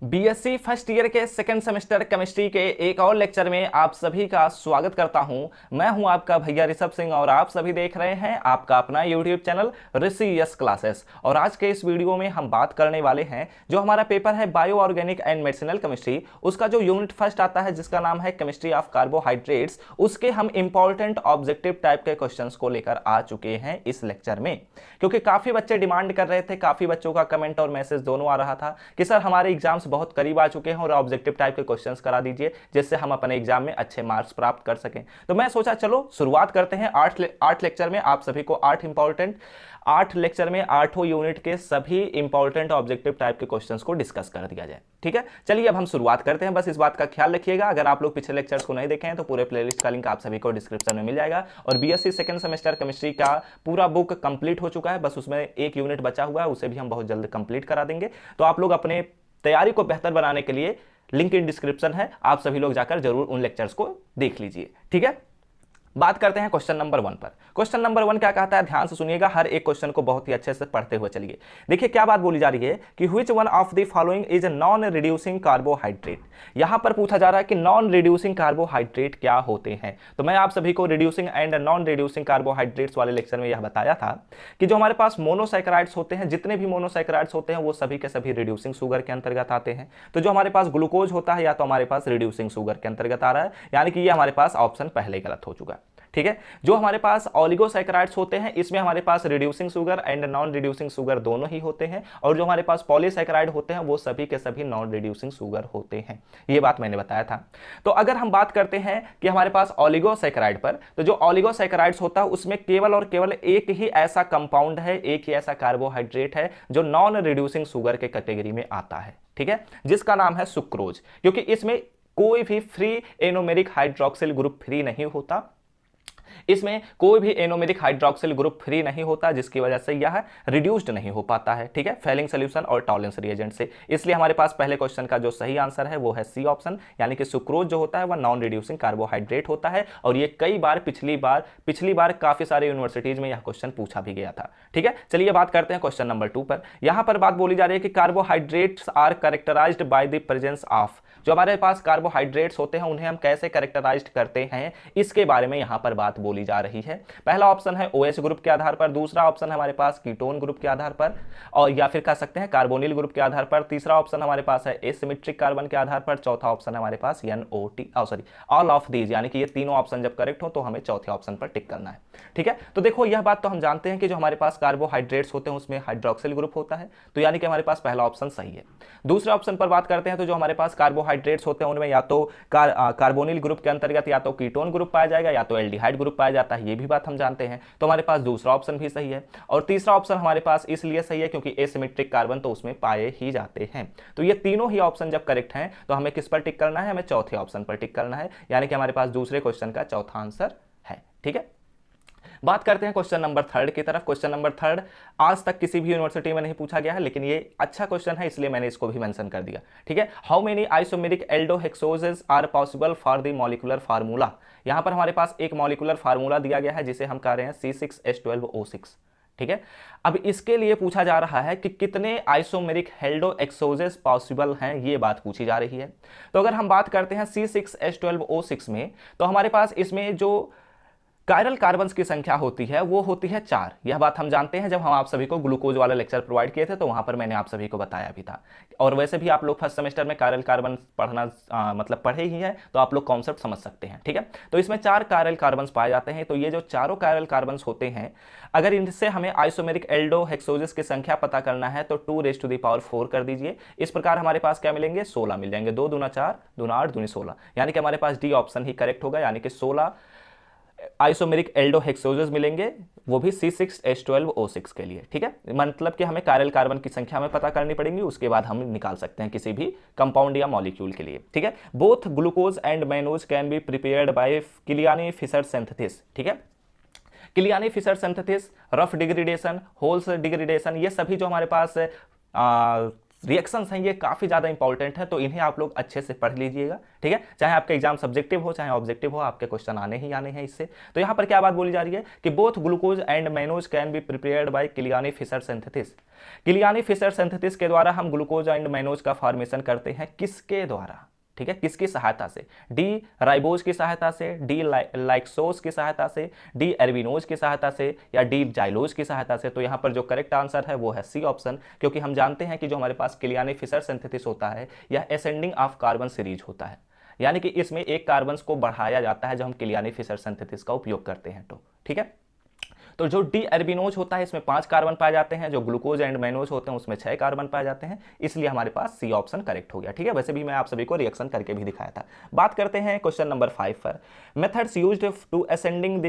BSc first year के second semester chemistry के एक और लेक्चर में आप सभी का स्वागत करता हूं। मैं हूं आपका भैया ऋषभ सिंह और आप सभी देख रहे हैं आपका अपना यूट्यूब चैनल ऋषि यस क्लासेस। और आज के इस वीडियो में हम बात करने वाले हैं जो हमारा पेपर है bio organic and medicinal chemistry, उसका जो यूनिट फर्स्ट आता है जिसका नाम है केमिस्ट्री ऑफ कार्बोहाइड्रेट्स, उसके हम इंपॉर्टेंट ऑब्जेक्टिव टाइप के क्वेश्चन को लेकर आ चुके हैं इस लेक्चर में। क्योंकि काफी बच्चे डिमांड कर रहे थे, काफी बच्चों का कमेंट और मैसेज दोनों आ रहा था कि सर हमारे एग्जाम्स बहुत करीब आ चुके हैं और ऑब्जेक्टिव टाइप के क्वेश्चंस करा दीजिए जिससे हम अपने एग्जाम में अच्छे मार्क्स प्राप्त कर सकें। तो मैं सोचा चलो शुरुआत करते हैं। आठ लेक्चर में आप सभी को आठ लेक्चर में आठों यूनिट के सभी इंपॉर्टेंट ऑब्जेक्टिव टाइप के क्वेश्चंस को डिस्कस कर दिया जाए। ठीक है, चलिए अब हम शुरुआत करते हैं। बस इस बात का ख्याल रखिएगा, अगर आप लोग पिछले लेक्चर्स को नहीं देखे हैं तो पूरे प्लेलिस्ट का लिंक आप सभी को डिस्क्रिप्शन में मिल जाएगा। और बीएससी सेकंड सेमेस्टर केमिस्ट्री का पूरा बुक कंप्लीट हो चुका है, बस उसमें एक यूनिट बचा हुआ है, उसे भी हम बहुत जल्द कंप्लीट करा देंगे। तो आप लोग अपने तैयारी को बेहतर बनाने के लिए लिंक इन डिस्क्रिप्शन है, आप सभी लोग जाकर जरूर उन लेक्चर्स को देख लीजिए। ठीक है, बात करते हैं क्वेश्चन नंबर 1 पर। क्वेश्चन नंबर 1 क्या कहता है, ध्यान से सुनिएगा, हर एक क्वेश्चन को बहुत ही अच्छे से पढ़ते हुए चलिए। देखिए क्या बात बोली जा रही है कि which one of the following is a non reducing carbohydrate. यहां पर पूछा जा रहा है कि नॉन रिड्यूसिंग कार्बोहाइड्रेट क्या होते हैं। तो मैं आप सभी को reducing and non reducing carbohydrates वाले लेक्चर में यह बताया था कि जो हमारे पास मोनोसैकेराइड्स होते हैं, जितने भी मोनोसैकेराइड्स होते हैं वो सभी के सभी रिड्यूसिंग शुगर के अंतर्गत आते हैं। तो जो हमारे पास ग्लूकोज होता है या तो हमारे पास रिड्यूसिंग शुगर के अंतर्गत आ रहा है, यानी कि ये हमारे पास ऑप्शन पहले गलत हो चुका है। ठीक है, जो हमारे पास ऑलिगोसैकेराइड्स होते हैं इसमें हमारे पास reducing sugar and non reducing sugar दोनों ही होते हैं, और जो हमारे पास पॉलीसैकेराइड होते हैं वो सभी के सभी नॉन रिड्यूसिंग शुगर होते हैं। ये बात मैंने बताया था। तो अगर हम बात करते हैं कि हमारे पास ऑलिगोसैकेराइड पर, तो जो ऑलिगोसैकेराइड्स होता है उसमें केवल और केवल एक ही ऐसा कंपाउंड है, एक ही ऐसा कार्बोहाइड्रेट है जो नॉन रिड्यूसिंग शुगर के कैटेगरी में आता है। ठीक है, जिसका नाम है सुक्रोज। क्योंकि इसमें कोई भी free anomeric hydroxyl group free नहीं होता, इसमें कोई भी एनोमेरिक हाइड्रोक्सिल ग्रुप फ्री नहीं होता, जिसकी वजह से यह रिड्यूस्ड नहीं हो पाता है। ठीक है, फेलिंग सॉल्यूशन और टॉलरेंस रिएजेंट से। इसलिए हमारे पास पहले क्वेश्चन का जो सही आंसर है वो है सी ऑप्शन, यानी कि सुक्रोज जो होता है वह नॉन रिड्यूसिंग कार्बोहाइड्रेट होता है। और ये कई बार पिछली बार काफी सारे यूनिवर्सिटीज में यह क्वेश्चन पूछा भी गया था। ठीक है, चलिए बात करते हैं क्वेश्चन नंबर 2 पर। यहां पर बात बोली जा रही है कि carbohydrates are characterized by the presence of. जो हमारे पास कार्बोहाइड्रेट्स होते हैं उन्हें हम कैसे कैरेक्टराइज्ड करते हैं, इसके बारे में यहां पर बात बोली जा रही है। पहला ऑप्शन है OH ग्रुप के आधार पर, दूसरा ऑप्शन हमारे पास कीटोन ग्रुप के आधार पर, और या फिर कह सकते हैं कार्बोनिल ग्रुप के आधार पर, तीसरा ऑप्शन हमारे पास है एसिमेट्रिक कार्बन के आधार पर, चौथा ऑप्शन हमारे पास ऑल ऑफ दीज, यानी कि ये तीनों ऑप्शन जब करेक्ट हो तो हमें चौथे ऑप्शन पर टिक करना है। ठीक है, तो देखो यह बात तो हम जानते हैं कि जो हमारे पास कार्बोहाइड्रेट्स होते हैं उसमें हाइड्रोक्सिल ग्रुप होता है, तो यानी कि हमारे पास पहला ऑप्शन सही है। दूसरे ऑप्शन पर बात करते हैं, तो जो हमारे पास कार्बोहाइड्रेट्स होते हैं उनमें या तो कार्बोनिल ग्रुप के अंतर्गत या तो कीटोन ग्रुप पाया जाएगा या तो एल्डिहाइड ग्रुप पाया जाता है, ये भी बात हम जानते हैं। तो हमारे पास दूसरा ऑप्शन भी सही है, और तीसरा ऑप्शन हमारे पास इसलिए सही है क्योंकि एसिमेट्रिक कार्बन तो उसमें पाए ही जाते हैं। तो ये तीनों ही ऑप्शन जब करेक्ट हैं तो हमें किस पर टिक करना है, हमें चौथे ऑप्शन पर टिक करना है, यानी कि हमारे पास दूसरे क्वेश्चन का चौथा आंसर है। ठीक है, बात करते हैं क्वेश्चन नंबर 3 की तरफ। क्वेश्चन नंबर 3 आज तक किसी भी यूनिवर्सिटी में नहीं पूछा गया है, लेकिन ये अच्छा क्वेश्चन है इसलिए मैंने इसको भी मेंशन कर दिया। ठीक है, how many isomeric aldohexoses are possible for the molecular formula. यहां पर हमारे पास एक मॉलिक्यूलर फार्मूला दिया गया है जिसे हम कह रहे हैं C6H12O6। ठीक है, अब इसके लिए पूछा जा रहा है कि कितने आइसोमेरिक हेल्डोएक्सोजेस पॉसिबल हैं, ये बात पूछी जा रही है। तो अगर हम बात करते हैं C6H12O6 में, तो हमारे पास इसमें जो कायरल कार्बन्स की संख्या होती है वो होती है 4। यह बात हम जानते हैं, जब हम आप सभी को ग्लूकोज वाला लेक्चर प्रोवाइड किए थे तो वहां पर मैंने आप सभी को बताया भी था। और वैसे भी आप लोग फर्स्ट सेमेस्टर में कायरल कार्बन पढ़ना मतलब पढ़े ही है, तो आप लोग कॉन्सेप्ट समझ सकते हैं। ठीक है, तो इसमें 4 कायरल कार्बन्स पाए जाते हैं। तो ये जो चारों कायरल कार्बन्स होते हैं, अगर इनसे हमें आइसोमेरिक एल्डोहेक्सोजेस की संख्या पता करना है तो 2⁴ कर दीजिए। इस प्रकार हमारे पास क्या मिलेंगे, 16 मिल जाएंगे। 2 दूना 4, दूना 8, दूनी 16, यानी कि हमारे पास डी ऑप्शन ही करेक्ट होगा, यानी कि 16 आइसोमेरिक एल्डोहेक्सोजेस मिलेंगे, वो भी C6H12O6 के लिए। ठीक है, मतलब कि हमें कायरल कार्बन की संख्या में पता करनी पड़ेगी, उसके बाद हम निकाल सकते हैं किसी भी कंपाउंड या मॉलिक्यूल के लिए। ठीक है, both glucose and mannose can be prepared by Kiliani Fischer synthesis. ठीक है, Kiliani Fischer synthesis, Ruff degradation, Wohl's degradation, ये सभी जो हमारे पास रिएक्शंस हैं ये काफ़ी ज़्यादा इंपॉर्टेंट है, तो इन्हें आप लोग अच्छे से पढ़ लीजिएगा, ठीक है। चाहे आपका एग्जाम सब्जेक्टिव हो चाहे ऑब्जेक्टिव हो, आपके क्वेश्चन आने ही आने हैं इससे। तो यहाँ पर क्या बात बोली जा रही है कि both glucose and mannose can be prepared by Kiliani Fischer synthesis. Kiliani Fischer synthesis के द्वारा हम ग्लूकोज एंड मैनोज का फॉर्मेशन करते हैं, किसके द्वारा, ठीक है, किसकी सहायता से, डी राइबोज की सहायता से, डी लाइक्सोज की सहायता से, डी एर्बिनोज की सहायता से, या डी जाइलोज की सहायता से। तो यहाँ पर जो करेक्ट आंसर है वो है सी ऑप्शन, क्योंकि हम जानते हैं कि जो हमारे पास किलियानी फिशर सिंथेसिस होता है यह असेंडिंग ऑफ कार्बन सीरीज होता है, यानी कि इसमें एक कार्बन को बढ़ाया जाता है जब हम किलियानी फिशर सिंथेसिस का उपयोग करते हैं तो, ठीक है। तो जो डी एर्बिनोज होता है इसमें 5 कार्बन पाए जाते हैं, जो ग्लूकोज एंड मैनोज होते हैं उसमें 6 कार्बन पाए जाते हैं, इसलिए हमारे पास सी ऑप्शन करेक्ट हो गया, ठीक है। वैसे भी मैं आप सभी को रिएक्शन करके भी दिखाया था। बात करते हैं क्वेश्चन नंबर 5 पर। Methods used to ascending the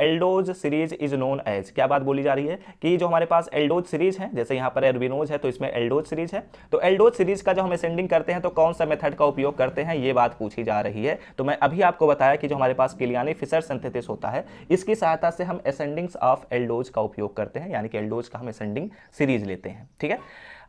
aldose series is known as. क्या बात बोली जा रही है कि जो हमारे पास एल्डोज सीरीज है, जैसे यहाँ पर एर्बिनोज है तो इसमें एल्डोज सीरीज है, तो एल्डोज सीरीज का जो हम असेंडिंग करते हैं तो कौन सा मेथड का उपयोग करते हैं, ये बात पूछी जा रही है। तो मैं अभी आपको बताया कि जो हमारे पास किलियानी फिशर सिंथेसिस होता है इसकी सहायता से हम असेंडिंग्स ऑफ एल्डोज का उपयोग करते हैं, यानी कि एल्डोज का हम असेंडिंग सीरीज लेते हैं, ठीक है।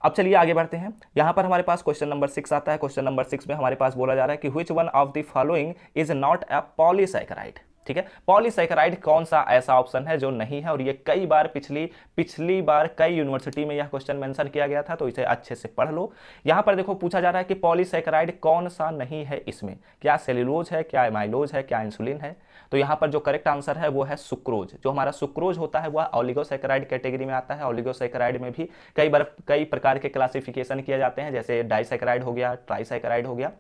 अब चलिए आगे बढ़ते हैं। यहां पर हमारे पास क्वेश्चन नंबर 6 आता है। क्वेश्चन नंबर 6 में हमारे पास बोला जा रहा है कि which one of the following is not a polysaccharide, ठीक है। पॉलीसैकेराइड कौन सा ऐसा ऑप्शन है जो नहीं है, और ये कई बार पिछली बार कई यूनिवर्सिटी में यह क्वेश्चन मेंशन किया गया था, तो इसे अच्छे से पढ़ लो। यहां पर देखो पूछा जा रहा है कि पॉलीसैकेराइड कौन सा नहीं है इसमें, क्या सेल्यूलोज है, क्या एमाइलोज है, क्या इंसुलिन है। तो यहां पर जो करेक्ट आंसर है वो है सुक्रोज। जो हमारा सुक्रोज होता है वह ओलिगोसैकेराइड कैटेगरी में आता है। ओलिगोसैकेराइड में भी कई प्रकार के क्लासिफिकेशन किए जाते हैं, जैसे डाइसैकेराइड हो गया, ट्राइसैकेराइड हो गया।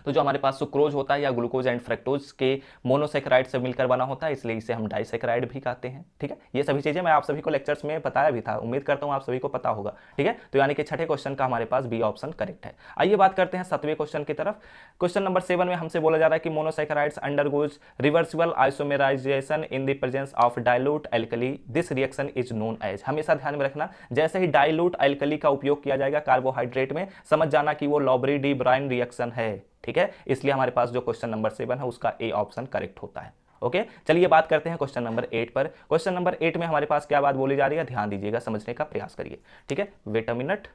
तो जो हमारे पास सुक्रोज होता है या ग्लूकोज एंड फ्रक्टोज के मोनोसैकेराइड से मिलकर बना होता है, इसलिए इसे हम डाइसैकेराइड भी कहते हैं, ठीक है। ये सभी चीजें मैं आप सभी को लेक्चर्स में बताया भी था, उम्मीद करता हूं आप सभी को पता होगा, ठीक है। तो यानी कि छठे क्वेश्चन का हमारे पास बी ऑप्शन करेक्ट है। आइए बात करते हैं 7वें क्वेश्चन की तरफ। क्वेश्चन नंबर 7 में हमसे बोला जा रहा है कि monosaccharides undergoes reversible isomerization in the presence of dilute alkali, this reaction is known as. हमेशा ध्यान में रखना, जैसे ही डाइल्यूट एल्कली का उपयोग किया जाएगा कार्बोहाइड्रेट में, समझ जाना कि वो लॉबरी डी ब्राइन रिएक्शन है, ठीक है। इसलिए हमारे पास जो क्वेश्चन नंबर 7 है उसका ए ऑप्शन करेक्ट होता है। ओके, चलिए बात करते हैं क्वेश्चन नंबर 8 पर। क्वेश्चन नंबर 8 में हमारे पास क्या बात बोली जा रही है, ध्यान दीजिएगा, समझने का प्रयास करिए, ठीक है। वेट अ मिनट,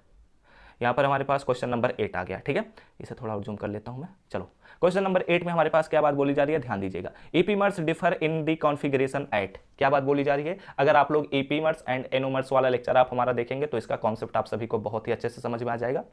यहां पर हमारे पास क्वेश्चन नंबर 8 आ गया, ठीक है। इसे थोड़ा और जूम कर लेता हूं मैं। चलो, क्वेश्चन नंबर 8 में हमारे पास क्या बात बोली जा रही है, ध्यान दीजिएगा। Epimers differ in the configuration at. क्या बात बोली जा रही है, अगर आप लोग ईपीमर्स एंड एनोमर्स वाला लेक्चर आप हमारा देखेंगे तो इसका कॉन्सेप्ट आप सभी को बहुत ही अच्छे से समझ में आ जाएगा।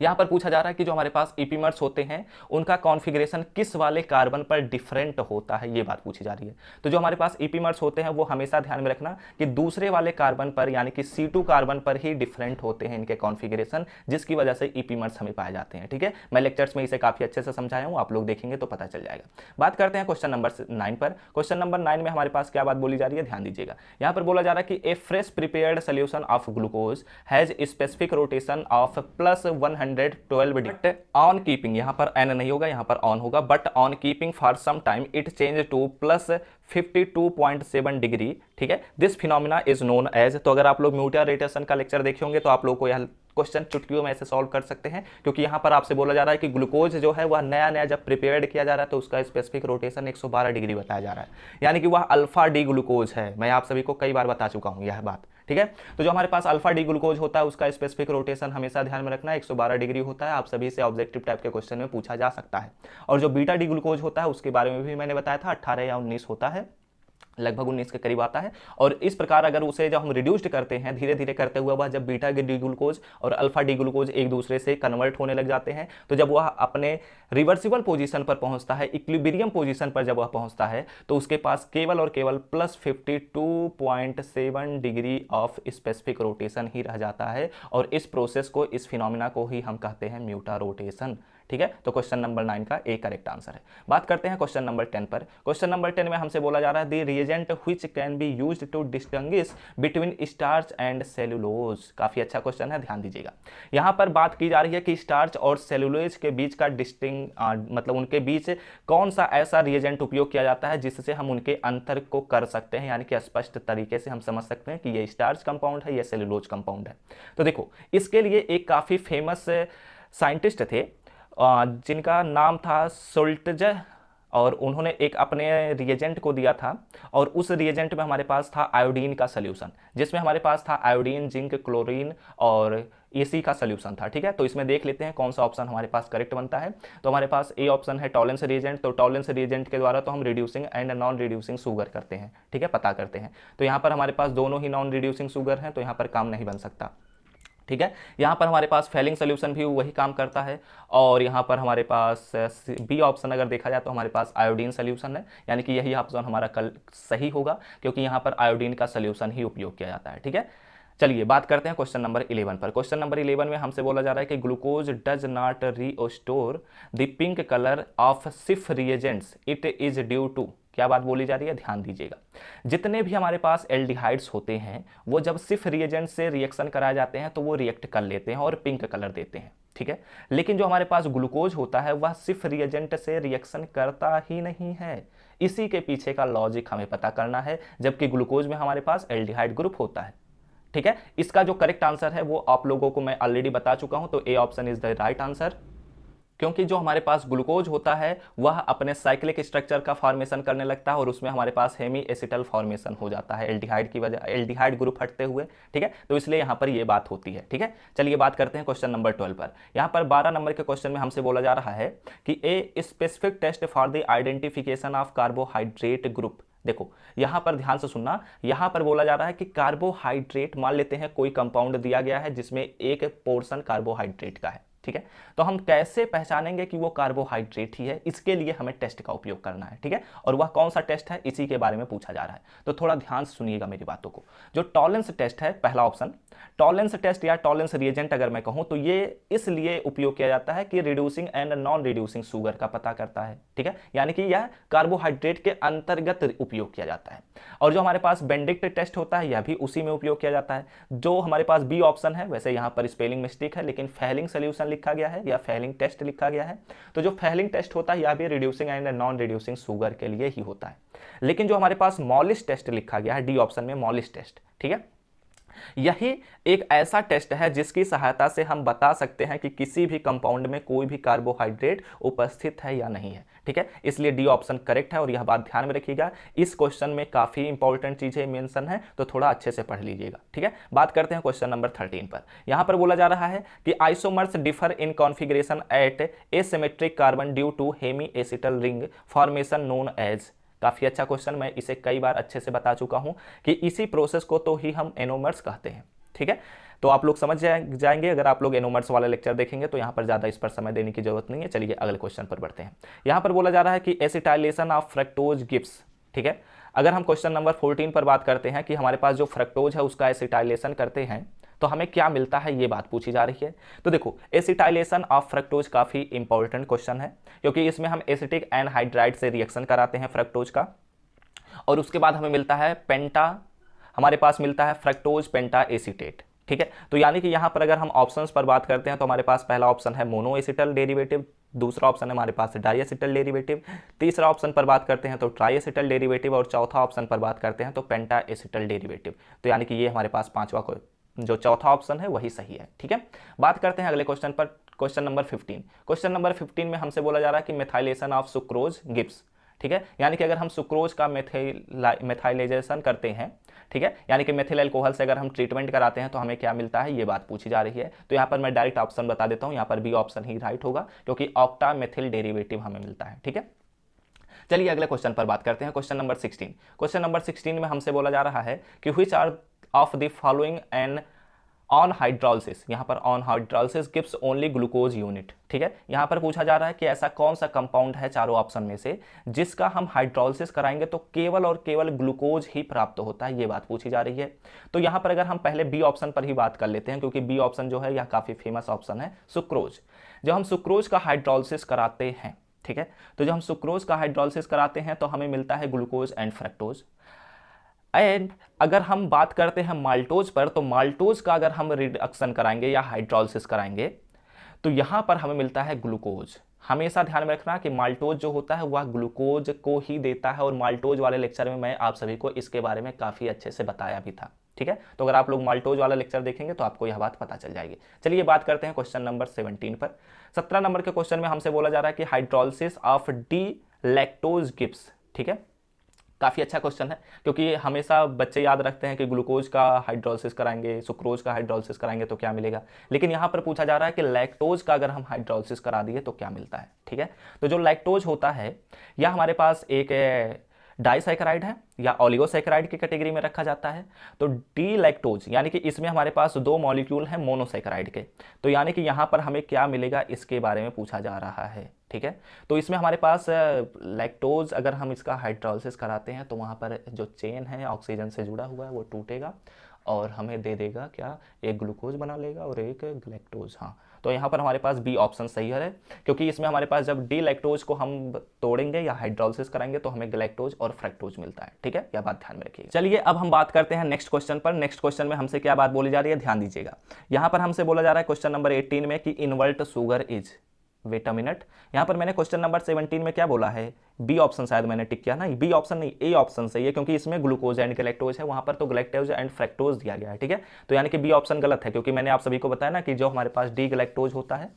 यहां पर पूछा जा रहा है कि जो हमारे पास ईपीमर्स होते हैं उनका कॉन्फ़िगरेशन किस वाले कार्बन पर डिफरेंट होता है, ये बात पूछी जा रही है। तो जो हमारे पास ईपीमर्स होते हैं वो हमेशा ध्यान में रखना कि दूसरे वाले कार्बन पर यानी कि C2 कार्बन पर ही डिफरेंट होते हैं इनके कॉन्फ़िगरेशन, जिसकी वजह से ईपीमर्स हमें पाए जाते हैं, ठीक है। मैं लेक्चर्स में इसे काफी अच्छे से समझाया हूं, आप लोग देखेंगे तो पता चल जाएगा। बात करते हैं क्वेश्चन नंबर 9 पर। क्वेश्चन नंबर 9 में हमारे पास क्या बात बोली जा रही है, ध्यान दीजिएगा। यहां पर बोला जा रहा है कि a fresh prepared solution of glucose has specific rotation of +112 but on keeping, यहां पर एन नहीं होगा, यहां पर ऑन होगा, but on keeping for some time it change to +52.7 degree, ठीक है। This phenomena is known as. तो अगर आप लोग म्यूटर रोटेशन का लेक्चर देखे होंगे तो आप लोग को यह क्वेश्चन चुटकियों में ऐसे सॉल्व कर सकते हैं, क्योंकि यहां पर आपसे बोला जा रहा है कि ग्लूकोज जो है वह नया जब प्रिपेयर्ड किया जा रहा है तो उसका स्पेसिफिक रोटेशन 112 डिग्री बताया जा रहा है, यानी कि वह अल्फा डी ग्लूकोज है। मैं आप सभी को कई बार बता चुका हूं यह बात, ठीक है। तो जो हमारे पास अल्फा डी ग्लूकोज होता है उसका स्पेसिफिक रोटेशन हमेशा ध्यान में रखना 112 डिग्री होता है। आप सभी से ऑब्जेक्टिव टाइप के क्वेश्चन में पूछा जा सकता है। और जो बीटा डी ग्लूकोज होता है उसके बारे में भी मैंने बताया था, 18 या 19 होता है, लगभग 19 के करीब आता है। और इस प्रकार अगर उसे जब हम रिड्यूस्ड करते हैं धीरे धीरे करते हुए वह जब बीटा डी ग्लूकोज और अल्फा डी ग्लूकोज एक दूसरे से कन्वर्ट होने लग जाते हैं, तो जब वह अपने रिवर्सिबल पोजीशन पर पहुंचता है, इक्विलिब्रियम पोजीशन पर जब वह पहुंचता है, तो उसके पास केवल और केवल +52.7 डिग्री ऑफ स्पेसिफिक रोटेशन ही रह जाता है। और इस प्रोसेस को, इस फिनोमिना को ही हम कहते हैं म्यूटा रोटेशन, ठीक है। तो क्वेश्चन नंबर 9 का ए करेक्ट आंसर है। बात करते हैं क्वेश्चन नंबर 10 पर। क्वेश्चन नंबर 10 में हमसे बोला जा रहा है the reagent which can be used to distinguish between starch and cellulose. काफी अच्छा क्वेश्चन है, ध्यान दीजिएगा। यहां पर बात की जा रही है कि स्टार्च और सेलुलोज के बीच का मतलब उनके बीच कौन सा ऐसा रिएजेंट उपयोग किया जाता है जिससे हम उनके अंतर को कर सकते हैं, यानी कि स्पष्ट तरीके से हम समझ सकते हैं कि ये स्टार्च कंपाउंड है, ये सेलुलोज कंपाउंड है। तो देखो, इसके लिए एक काफी फेमस साइंटिस्ट थे जिनका नाम था सोल्टज और उन्होंने एक अपने रिएजेंट को दिया था और उस रिएजेंट में हमारे पास था आयोडीन का सोल्यूशन, जिसमें हमारे पास था आयोडीन, जिंक, क्लोरीन और एसी का सोल्यूशन था। ठीक है, तो इसमें देख लेते हैं कौन सा ऑप्शन हमारे पास करेक्ट बनता है। तो हमारे पास ए ऑप्शन है टॉलेंस रिएजेंट। तो टॉलेंस रिएजेंट के द्वारा तो हम reducing and non reducing sugar करते हैं। ठीक है, पता करते हैं। तो यहाँ पर हमारे पास दोनों ही नॉन रिड्यूसिंग शुगर हैं, तो यहाँ पर काम नहीं बन सकता। ठीक है, यहाँ पर हमारे पास फेलिंग सोल्यूशन भी वही काम करता है। और यहाँ पर हमारे पास बी ऑप्शन अगर देखा जाए तो हमारे पास आयोडीन सोल्यूशन है, यानी कि यही ऑप्शन हमारा कल सही होगा, क्योंकि यहाँ पर आयोडीन का सोल्यूशन ही उपयोग किया जाता है। ठीक है, चलिए बात करते हैं क्वेश्चन नंबर 11 पर। क्वेश्चन नंबर 11 में हमसे बोला जा रहा है कि glucose does not restore the pink colour of Schiff reagents, it is due to. क्या बात बोली जा रही है, ध्यान दीजिएगा। जितने भी हमारे पास एल्डिहाइड्स होते हैं वो जब सिफ रिएजेंट से रिएक्शन कराए जाते हैं तो वो रिएक्ट कर लेते हैं और पिंक कलर देते हैं। ठीक है, लेकिन जो हमारे पास ग्लूकोज होता है वह सिर्फ रिएजेंट से रिएक्शन करता ही नहीं है। इसी के पीछे का लॉजिक हमें पता करना है, जबकि ग्लूकोज में हमारे पास एल्डिहाइड ग्रुप होता है। ठीक है, इसका जो करेक्ट आंसर है वो आप लोगों को मैं ऑलरेडी बता चुका हूं, तो A option is the right answer. क्योंकि जो हमारे पास ग्लूकोज होता है वह अपने साइक्लिक स्ट्रक्चर का फॉर्मेशन करने लगता है और उसमें हमारे पास हेमी एसिटल फॉर्मेशन हो जाता है एल्डिहाइड की वजह, एल्डिहाइड ग्रुप हटते हुए। ठीक है, तो इसलिए यहाँ पर ये बात होती है। ठीक है, चलिए बात करते हैं क्वेश्चन नंबर 12 पर। यहाँ पर 12 नंबर के क्वेश्चन में हमसे बोला जा रहा है कि a specific test for the identification of carbohydrate group. देखो यहां पर ध्यान से सुनना, यहां पर बोला जा रहा है कि कार्बोहाइड्रेट, मान लेते हैं कोई कंपाउंड दिया गया है जिसमें एक पोर्शन कार्बोहाइड्रेट का है। ठीक है, तो हम कैसे पहचानेंगे कि वो कार्बोहाइड्रेट ही है, इसके लिए हमें टेस्ट का उपयोग करना है। ठीक है, और वह कौन सा टेस्ट है इसी के बारे में पूछा जा रहा है, तो थोड़ा ध्यान से सुनिएगा मेरी बातों को। जो टॉलेंस टेस्ट है, पहला ऑप्शन टॉलेंस टेस्ट या टॉलेंस रिएजेंट अगर मैं कहूं तो ये इसलिए उपयोग किया जाता है कि reducing and non reducing sugar का पता करता है। ठीक है, यानी कि यह कार्बोहाइड्रेट के अंतर्गत उपयोग किया जाता है। और जो हमारे पास बेंडिक्ट टेस्ट होता है यह भी उसी में उपयोग किया जाता है। जो हमारे पास बी ऑप्शन है, वैसे यहाँ पर स्पेलिंग मिस्टेक है लेकिन फेलिंग सोल्यूशन लिखा गया है या फेलिंग टेस्ट लिखा गया है। तो जो फेलिंग टेस्ट होता है यह भी reducing and non reducing sugar के लिए ही होता है। लेकिन जो हमारे पास मॉलिस टेस्ट लिखा गया है डी ऑप्शन में, मॉलिस टेस्ट, ठीक है, यही एक ऐसा टेस्ट है जिसकी सहायता से हम बता सकते हैं कि किसी भी कंपाउंड में कोई भी कार्बोहाइड्रेट उपस्थित है या नहीं है। ठीक है, इसलिए डी ऑप्शन करेक्ट है और यह बात ध्यान में रखिएगा। इस क्वेश्चन में काफी इंपॉर्टेंट चीजें मेंशन है, तो थोड़ा अच्छे से पढ़ लीजिएगा। ठीक है, बात करते हैं क्वेश्चन नंबर 13 पर। यहां पर बोला जा रहा है कि isomers differ in configuration at asymmetric carbon due to hemiacetal ring formation known as. काफी अच्छा क्वेश्चन, मैं इसे कई बार अच्छे से बता चुका हूं कि इसी प्रोसेस को तो ही हम एनोमर्स कहते हैं। ठीक है, तो आप लोग समझ जाएंगे अगर आप लोग एनोमर्स वाला लेक्चर देखेंगे, तो यहां पर ज्यादा इस पर समय देने की जरूरत नहीं है। चलिए अगले क्वेश्चन पर बढ़ते हैं। यहां पर बोला जा रहा है कि एसिटाइलेशन ऑफ फ्रक्टोज गिव्स। ठीक है, अगर हम क्वेश्चन नंबर 14 पर बात करते हैं कि हमारे पास जो फ्रक्टोज है उसका एसिटाइलेशन करते हैं तो हमें क्या मिलता है, ये बात पूछी जा रही है। तो देखो एसिटाइलेशन ऑफ फ्रक्टोज काफी इंपॉर्टेंट क्वेश्चन है, क्योंकि इसमें हम एसिटिक एनहाइड्राइड से रिएक्शन कराते हैं फ्रक्टोज का, और उसके बाद हमें मिलता है पेंटा, हमारे पास मिलता है फ्रक्टोज पेंटा एसीटेट। ठीक है, तो यानी कि यहां पर अगर हम ऑप्शंस पर बात करते हैं तो हमारे पास पहला ऑप्शन है मोनो एसिटल डेरिवेटिव, दूसरा ऑप्शन है हमारे पास डाई एसिटल डेरिवेटिव, तीसरा ऑप्शन पर बात करते हैं तो ट्राई एसिटल डेरिवेटिव, और चौथा ऑप्शन पर बात करते हैं तो पेंटा एसिटल डेरिवेटिव। तो यानी कि ये हमारे पास पांचवा जो चौथा ऑप्शन है वही सही है। ठीक है, बात करते हैं अगले क्वेश्चन पर, क्वेश्चन नंबर 15। क्वेश्चन नंबर 15 में हमसे बोला जा रहा है कि मेथाइलेशन ऑफ सुक्रोज गिव्स। ठीक है, यानी कि अगर हम सुक्रोज का मेथाइलेशन करते हैं, ठीक है, यानी कि मेथिल अल्कोहल से अगर हम ट्रीटमेंट कराते हैं तो हमें क्या मिलता है, ये बात पूछी जा रही है। तो यहाँ पर मैं डायरेक्ट ऑप्शन बता देता हूँ, यहाँ पर बी ऑप्शन ही राइट होगा, क्योंकि ऑक्टा मेथिल डेरिवेटिव हमें मिलता है। ठीक है, चलिए अगले क्वेश्चन पर बात करते हैं। Question number 16। क्वेश्चन नंबर 16 में हमसे बोला जा रहा है कि which are of the following an on hydrolysis, यहाँ पर on hydrolysis gives only glucose unit. ठीक है, यहाँ पर पूछा जा रहा है कि ऐसा कौन सा कंपाउंड है चारों ऑप्शन में से जिसका हम हाइड्रोलिसिस कराएंगे तो केवल और केवल ग्लूकोज ही प्राप्त होता है, ये बात पूछी जा रही है। तो यहाँ पर अगर हम पहले बी ऑप्शन पर ही बात कर लेते हैं, क्योंकि बी ऑप्शन जो है यह काफी फेमस ऑप्शन है, सुक्रोज। जब हम सुक्रोज का हाइड्रोलिसिस कराते हैं, ठीक है, तो जब हम सुक्रोज का हाइड्रोलिसिस कराते हैं तो हमें मिलता है ग्लूकोज एंड फ्रक्टोज। एंड अगर हम बात करते हैं माल्टोज पर, तो माल्टोज का अगर हम रिडक्शन कराएंगे या हाइड्रोलिसिस कराएंगे तो यहां पर हमें मिलता है ग्लूकोज। हमेशा ध्यान में रखना कि माल्टोज जो होता है वह ग्लूकोज को ही देता है, और माल्टोज वाले लेक्चर में मैं आप सभी को इसके बारे में काफी अच्छे से बताया भी था। ठीक है, तो अगर आप लोग माल्टोज वाला लेक्चर देखेंगे तो आपको यह बात पता चल जाएगी। चलिए बात करते हैं क्वेश्चन नंबर 17 पर। 17 नंबर के क्वेश्चन में हमसे बोला जा रहा है कि hydrolysis of D electrons gives. ठीक है, काफ़ी अच्छा क्वेश्चन है, क्योंकि हमेशा बच्चे याद रखते हैं कि ग्लूकोज का हाइड्रोलिसिस कराएंगे, सुक्रोज का हाइड्रोलिसिस कराएंगे तो क्या मिलेगा, लेकिन यहाँ पर पूछा जा रहा है कि लैक्टोज का अगर हम हाइड्रोलिसिस करा दिए तो क्या मिलता है। ठीक है, तो जो लैक्टोज होता है यह हमारे पास एक डाइसैकेराइड है या ओलिगोसैकेराइड की कैटेगरी में रखा जाता है। तो डी लैक्टोज यानी कि इसमें हमारे पास दो मॉलिक्यूल हैं मोनोसैकेराइड के, तो यानी कि यहाँ पर हमें क्या मिलेगा इसके बारे में पूछा जा रहा है। ठीक है, तो इसमें हमारे पास लैक्टोज अगर हम इसका हाइड्रोलिसिस कराते हैं तो वहाँ पर जो चेन है ऑक्सीजन से जुड़ा हुआ है वो टूटेगा और हमें दे देगा क्या, एक ग्लूकोज बना लेगा और एक ग्लैक्टोज। हाँ, तो यहाँ पर हमारे पास बी ऑप्शन सही है, क्योंकि इसमें हमारे पास जब डी लैक्टोज को हम तोड़ेंगे या हाइड्रोलिसिस कराएंगे तो हमें ग्लैक्टोज और फ्रक्टोज मिलता है। ठीक है, यह बात ध्यान में रखिएगा। चलिए अब हम बात करते हैं नेक्स्ट क्वेश्चन पर। नेक्स्ट क्वेश्चन में हमसे क्या बात बोली जा रही है, ध्यान दीजिएगा। यहाँ पर हमसे बोला जा रहा है क्वेश्चन नंबर 18 में कि invert sugar is, wait a minute, यहाँ पर मैंने क्वेश्चन नंबर 17 में क्या बोला है, बी ऑप्शन शायद मैंने टिक किया ना, बी ऑप्शन नहीं ए ऑप्शन सही है, क्योंकि इसमें ग्लूकोज एंड गैलेक्टोज है, वहां पर तो ग्लैक्टोज एंड फ्रक्टोज दिया गया है। ठीक है, तो यानी कि बी ऑप्शन गलत है, क्योंकि मैंने आप सभी को बताया ना कि जो हमारे पास डी गैलेक्टोज होता है,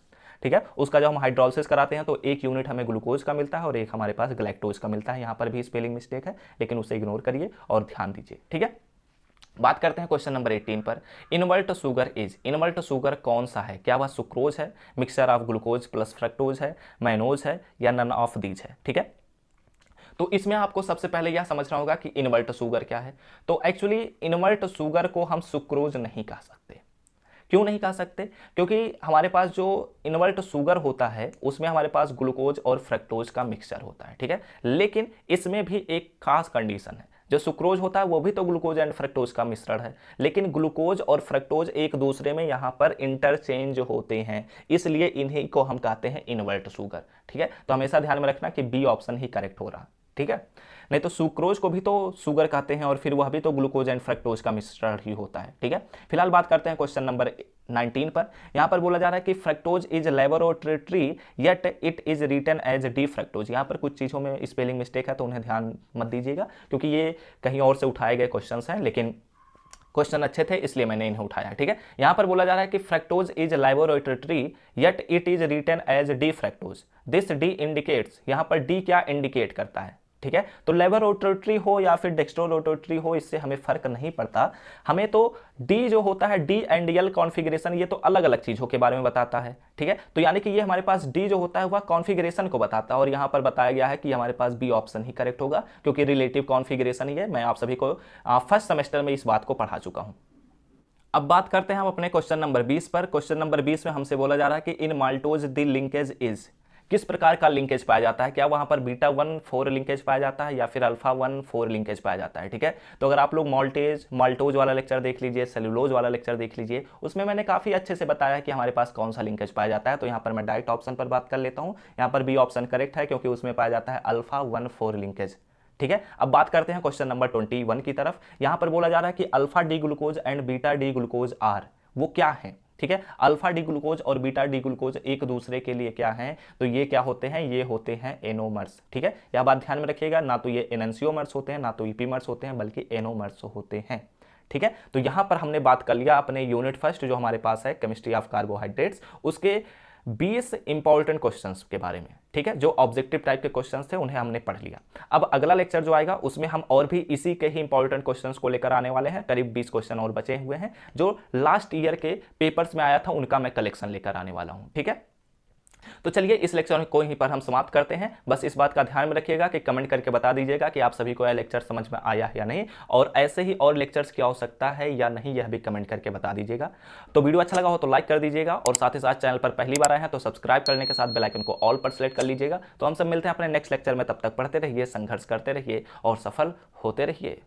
ठीक है, उसका जब हम हाइड्रोलिसिस कराते हैं तो एक यूनिट हमें ग्लूकोज का मिलता है और एक हमारे पास ग्लैक्टोज का मिलता है। यहाँ पर भी स्पेलिंग मिस्टेक है, लेकिन उसे इग्नोर करिए और ध्यान दीजिए। ठीक है, बात करते हैं क्वेश्चन नंबर 18 पर। Invert sugar is, invert sugar कौन सा है, क्या वह सुक्रोज है, mixture of glucose plus fructose है, मैनोज है या नन ऑफ दीज है। ठीक है, तो इसमें आपको सबसे पहले यह समझना होगा कि इन्वर्ट शुगर क्या है। तो एक्चुअली इन्वर्ट शुगर को हम सुक्रोज नहीं कह सकते। क्यों नहीं कह सकते, क्योंकि हमारे पास जो इन्वर्ट शुगर होता है उसमें हमारे पास ग्लूकोज और फ्रक्टोज का मिक्सचर होता है। ठीक है, लेकिन इसमें भी एक खास कंडीशन है, जो सुक्रोज होता है वो भी तो ग्लूकोज एंड फ्रक्टोज का मिश्रण है, लेकिन ग्लूकोज और फ्रक्टोज एक दूसरे में यहाँ पर इंटरचेंज होते हैं, इसलिए इन्हीं को हम कहते हैं इन्वर्ट शुगर। ठीक है, तो हमेशा ध्यान में रखना कि बी ऑप्शन ही करेक्ट हो रहा। ठीक है, नहीं तो सुक्रोज को भी तो शुगर कहते हैं और फिर वह भी तो ग्लूकोज एंड फ्रक्टोज का मिश्रण ही होता है। ठीक है, फिलहाल बात करते हैं क्वेश्चन नंबर 19 पर। यहां पर बोला जा रहा है कि fructose is laboratory yet it is written as D fructose. यहां पर कुछ चीज़ों में स्पेलिंग मिस्टेक है तो उन्हें ध्यान मत दीजिएगा, क्योंकि ये कहीं और से उठाए गए क्वेश्चन हैं, लेकिन क्वेश्चन अच्छे थे इसलिए मैंने इन्हें उठाया। ठीक है, यहां पर बोला जा रहा है कि fructose is laboratory yet it is written as D fructose, this D indicates, यहां पर डी क्या इंडिकेट करता है। ठीक है, तो लैबोरेटरी हो या फिर डेक्स्ट्रोरोटरी हो, इससे हमें फर्क नहीं पड़ता, हमें तो डी जो होता है डी एंड एल कॉन्फ़िगरेशन, ये तो अलग अलग चीज़ों के बारे में बताता है। ठीक है, तो यानी कि ये हमारे पास डी जो होता है वह कॉन्फ़िगरेशन को बताता है, और यहाँ पर बताया गया है कि हमारे पास बी ऑप्शन ही करेक्ट होगा, क्योंकि रिलेटिव कॉन्फ़िगरेशन ही है। मैं आप सभी को फर्स्ट सेमेस्टर में इस बात को पढ़ा चुका हूँ। अब बात करते हैं हम अपने क्वेश्चन नंबर 20 पर। क्वेश्चन नंबर 20 में हमसे बोला जा रहा है कि इन माल्टोज द लिंकेज इज, किस प्रकार का लिंकेज पाया जाता है, क्या वहां पर बीटा 1,4 लिंकेज पाया जाता है या फिर अल्फा 1,4 लिंकेज पाया जाता है। ठीक है, तो अगर आप लोग माल्टोज वाला लेक्चर देख लीजिए, सेलुलोज वाला लेक्चर देख लीजिए, उसमें मैंने काफी अच्छे से बताया कि हमारे पास कौन सा लिंकेज पाया जाता है। तो यहाँ पर मैं डायरेक्ट ऑप्शन पर बात कर लेता हूँ, यहाँ पर बी ऑप्शन करेक्ट है, क्योंकि उसमें पाया जाता है अल्फा 1,4 लिंकेज। ठीक है, अब बात करते हैं क्वेश्चन नंबर 21 की तरफ। यहां पर बोला जा रहा है कि alpha D glucose and beta D glucose are, वो क्या है। ठीक है, अल्फा डी ग्लूकोज और बीटा डी ग्लूकोज एक दूसरे के लिए क्या हैं, तो ये क्या होते हैं, ये होते हैं एनोमर्स। ठीक है, यह बात ध्यान में रखिएगा, ना तो ये एनंसियोमर्स होते हैं ना तो ईपीमर्स होते हैं, बल्कि एनोमर्स होते हैं। ठीक है, तो यहां पर हमने बात कर लिया अपने यूनिट फर्स्ट जो हमारे पास है केमिस्ट्री ऑफ कार्बोहाइड्रेट्स, उसके 20 इंपॉर्टेंट क्वेश्चंस के बारे में। ठीक है, जो ऑब्जेक्टिव टाइप के क्वेश्चंस थे उन्हें हमने पढ़ लिया। अब अगला लेक्चर जो आएगा उसमें हम और भी इसी के ही इंपॉर्टेंट क्वेश्चंस को लेकर आने वाले हैं। करीब 20 क्वेश्चन और बचे हुए हैं, जो लास्ट ईयर के पेपर्स में आया था उनका मैं कलेक्शन लेकर आने वाला हूं। ठीक है, तो चलिए इस लेक्चर को यहीं पर हम समाप्त करते हैं। बस इस बात का ध्यान में रखिएगा कि कमेंट करके बता दीजिएगा कि आप सभी को यह लेक्चर समझ में आया या नहीं, और ऐसे ही और लेक्चर्स की आवश्यकता है या नहीं, यह भी कमेंट करके बता दीजिएगा। तो वीडियो अच्छा लगा हो तो लाइक कर दीजिएगा, और साथ ही साथ चैनल पर पहली बार आए हैं तो सब्सक्राइब करने के साथ बेल आइकन को ऑल पर सेलेक्ट कर लीजिएगा। तो हम सब मिलते हैं अपने नेक्स्ट लेक्चर में, तब तक पढ़ते रहिए, संघर्ष करते रहिए और सफल होते रहिए।